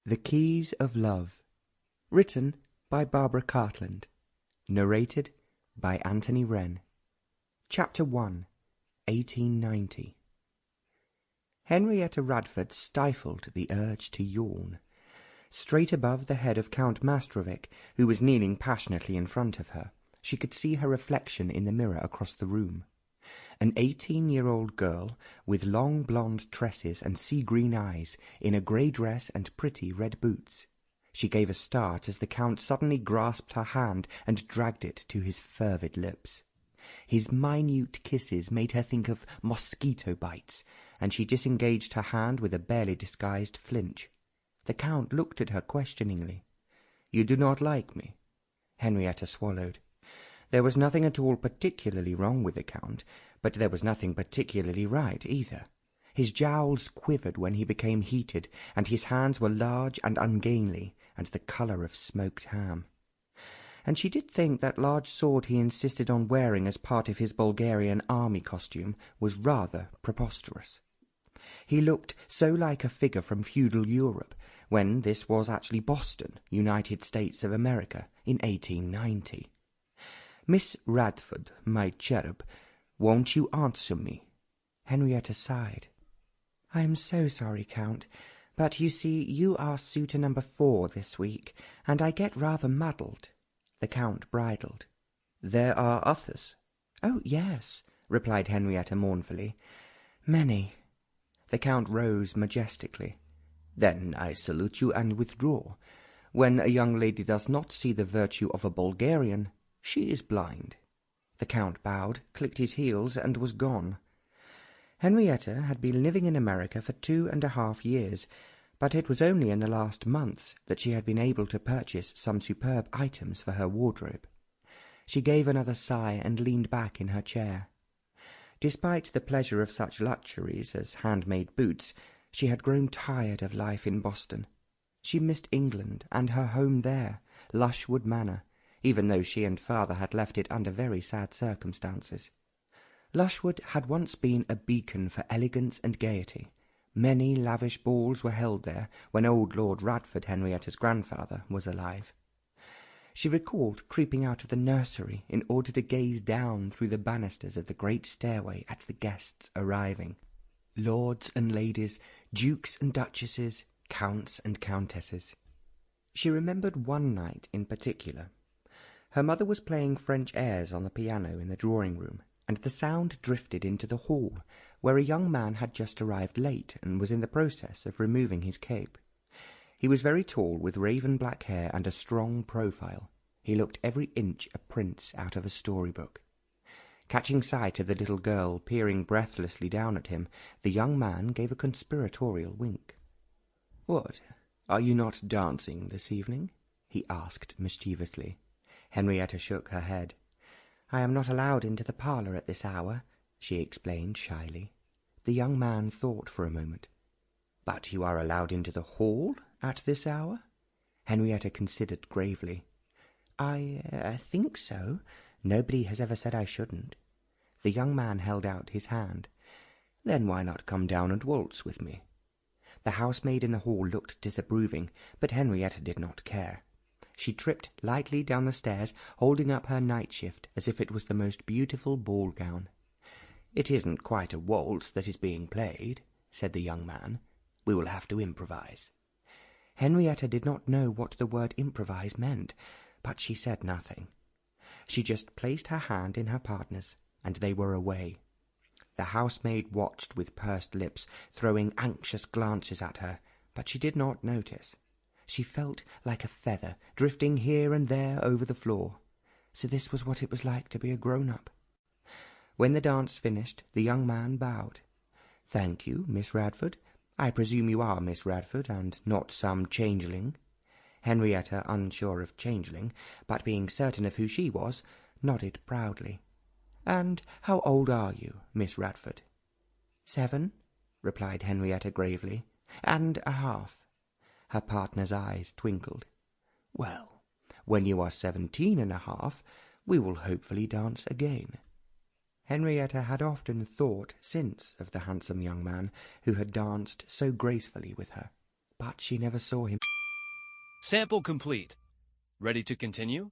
The Keys of Love. Written by Barbara Cartland. Narrated by Anthony Wren. Chapter 1. 1890. Henrietta Radford stifled the urge to yawn. Straight above the head of Count Mastrovic, who was kneeling passionately in front of her, she could see her reflection in the mirror across the room. An 18-year-old girl, with long blonde tresses and sea-green eyes, in a grey dress and pretty red boots. She gave a start as the Count suddenly grasped her hand and dragged it to his fervid lips. His minute kisses made her think of mosquito bites, and she disengaged her hand with a barely disguised flinch. The Count looked at her questioningly. "You do not like me?" Henrietta swallowed. There was nothing at all particularly wrong with the Count, but there was nothing particularly right either. His jowls quivered when he became heated, and his hands were large and ungainly, and the colour of smoked ham. And she did think that large sword he insisted on wearing as part of his Bulgarian army costume was rather preposterous. He looked so like a figure from feudal Europe, when this was actually Boston, United States of America, in 1890. "Miss Radford, my cherub, won't you answer me?" Henrietta sighed. "I am so sorry, Count, but you see you are suitor number 4 this week, and I get rather muddled." The Count bridled. "There are others?" "Oh, yes," replied Henrietta mournfully. "Many." The Count rose majestically. "Then I salute you and withdraw. When a young lady does not see the virtue of a Bulgarian, she is blind." The Count bowed, clicked his heels, and was gone. Henrietta had been living in America for 2.5 years, but it was only in the last months that she had been able to purchase some superb items for her wardrobe. She gave another sigh and leaned back in her chair. Despite the pleasure of such luxuries as handmade boots, she had grown tired of life in Boston. She missed England and her home there, Lushwood Manor, even though she and father had left it under very sad circumstances. Lushwood had once been a beacon for elegance and gaiety. Many lavish balls were held there when old Lord Radford, Henrietta's grandfather, was alive. She recalled creeping out of the nursery in order to gaze down through the banisters of the great stairway at the guests arriving. Lords and ladies, dukes and duchesses, counts and countesses. She remembered one night in particular. Her mother was playing French airs on the piano in the drawing-room, and the sound drifted into the hall, where a young man had just arrived late and was in the process of removing his cape. He was very tall, with raven-black hair and a strong profile. He looked every inch a prince out of a storybook. Catching sight of the little girl peering breathlessly down at him, the young man gave a conspiratorial wink. "What, are you not dancing this evening?" he asked mischievously. Henrietta shook her head. "I am not allowed into the parlour at this hour," she explained shyly. The young man thought for a moment. "But you are allowed into the hall at this hour?" Henrietta considered gravely. I think so. Nobody has ever said I shouldn't." The young man held out his hand. "Then why not come down and waltz with me?" The housemaid in the hall looked disapproving, but Henrietta did not care. She tripped lightly down the stairs, holding up her night-shift as if it was the most beautiful ball-gown. "It isn't quite a waltz that is being played," said the young man. "We will have to improvise." Henrietta did not know what the word improvise meant, but she said nothing. She just placed her hand in her partner's, and they were away. The housemaid watched with pursed lips, throwing anxious glances at her, but she did not notice. She felt like a feather, drifting here and there over the floor. So this was what it was like to be a grown-up. When the dance finished, the young man bowed. "Thank you, Miss Radford. I presume you are Miss Radford, and not some changeling?" Henrietta, unsure of changeling, but being certain of who she was, nodded proudly. "And how old are you, Miss Radford?" 7, replied Henrietta gravely. "And a half." Her partner's eyes twinkled. "Well, when you are 17.5, we will hopefully dance again." Henrietta had often thought since of the handsome young man who had danced so gracefully with her, but she never saw him. Sample complete. Ready to continue?